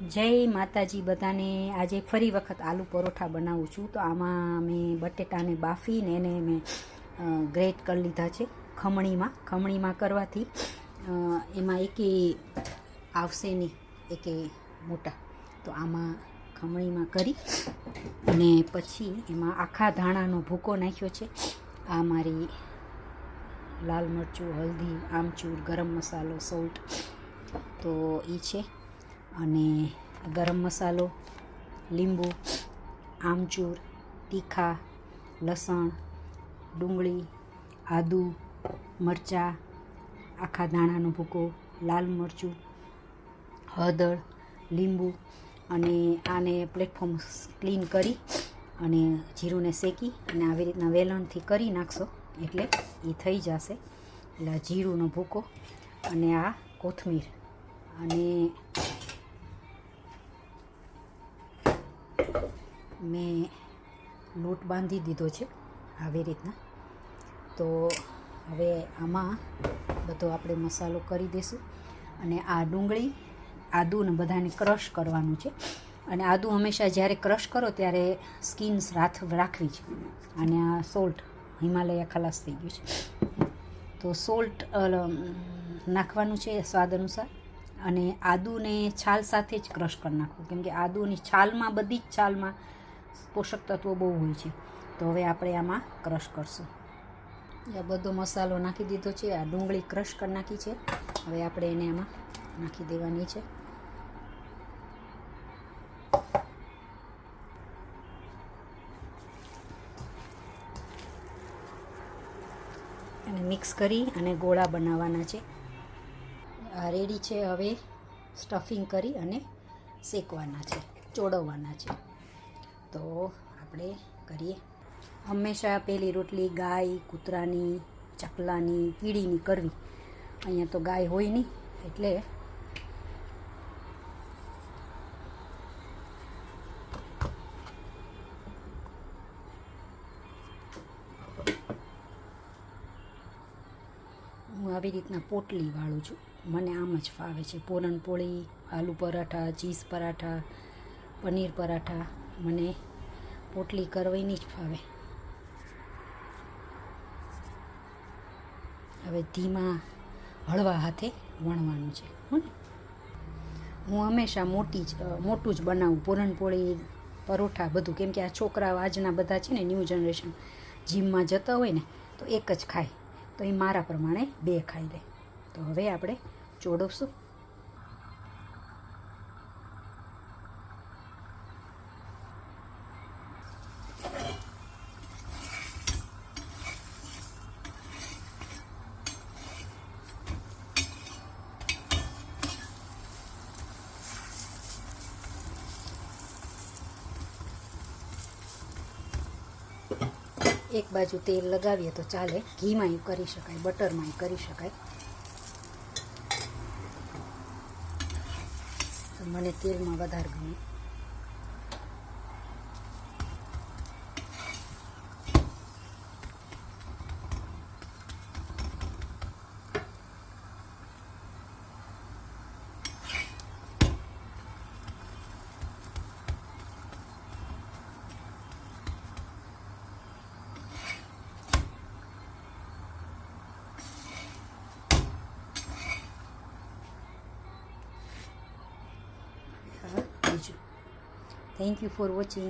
જય માતાજી બધાને। આજે ફરી વખત આલુ પરોઠા બનાવું છું। તો આમાં મેં બટેટાને બાફીને એને મેં ગ્રેટ કરી લીધા છે ખમણીમાં કરવાથી એમાં એકેય આવશે નહીં, એકેય મોટા। તો આમાં ખમણીમાં કરી અને પછી એમાં આખા ધાણાનો ભૂકો નાખ્યો છે। આ મારી લાલ મરચું, હલ્દી, આમચૂર, ગરમ મસાલો, સોલ્ટ તો એ છે, અને ગરમ મસાલો, લીંબુ, આમચૂર, તીખા, લસણ, ડુંગળી, આદુ, મરચાં, આખા ધાણાનો ભૂકો, લાલ મરચું, હળદર, લીંબુ, અને આને પ્લેટફોર્મ ક્લીન કરી અને જીરુંને શેકી અને આવી રીતના વેલણથી કરી નાખશો એટલે એ થઈ જશે। એટલે જીરુંનો ભૂકો અને આ કોથમીર, અને મેં લોટ બાંધી દીધો છે આવી રીતના। તો હવે આમાં બધો આપણે મસાલો કરી દઈશું, અને આ ડુંગળી, આદુને બધાને ક્રશ કરવાનું છે। અને આદુ હંમેશા જ્યારે ક્રશ કરો ત્યારે સ્કિન રાખવી છે। અને આ સોલ્ટ હિમાલયા ખલાસ થઈ ગયું છે, તો સોલ્ટ નાખવાનું છે સ્વાદ અનુસાર। અને આદુને છાલ સાથે જ ક્રશ કરી નાખવું, કેમ કે આદુની છાલમાં, બધી જ છાલમાં પોષક તત્વો બહુ હોય છે। તો હવે આપણે આમાં ક્રશ કરશું। આ બધો મસાલો નાખી દીધો છે, આ ડુંગળી ક્રશ કરી નાખી છે, હવે આપણે એને આમાં નાખી દેવાની છે। અને મિક્સ કરી અને ગોળા બનાવવાના છે। આ રેડી છે। હવે સ્ટફિંગ કરી અને શેકવાના છે, ચોળવવાના છે। તો આપણે કરીએ। હંમેશા પહેલી રોટલી ગાય, કૂતરાની, ચકલાની, કીડીની કરવી। અહીંયા તો ગાય હોય નહીં એટલે હું આવી રીતના પોટલી વાળું છું, મને આમ જ ફાવે છે। પૂરણપોળી, આલુ પરાઠા, ચીઝ પરાઠા, પનીર પરાઠા મને પોટલી કરવાની જ ફાવે। હવે ધીમા હળવા હાથે વણવાનું છે હો ને। હું હંમેશા મોટું જ બનાવું, પૂરણપોળી, પરોઠા બધું, કેમ કે આ છોકરાઓ આજના બધા છે ને, ન્યૂ જનરેશન જીમમાં જતા હોય ને, તો એક જ ખાય, તો એ મારા પ્રમાણે 2 ખાઈ લે। તો હવે આપણે ચોળવશું। એક બાજુ તેલ લગાવીએ તો ચાલે, ઘીમાંય કરી શકાય, બટરમાંય કરી શકાય। તો મને તેલમાં વધારે ગમે। Thank you for watching.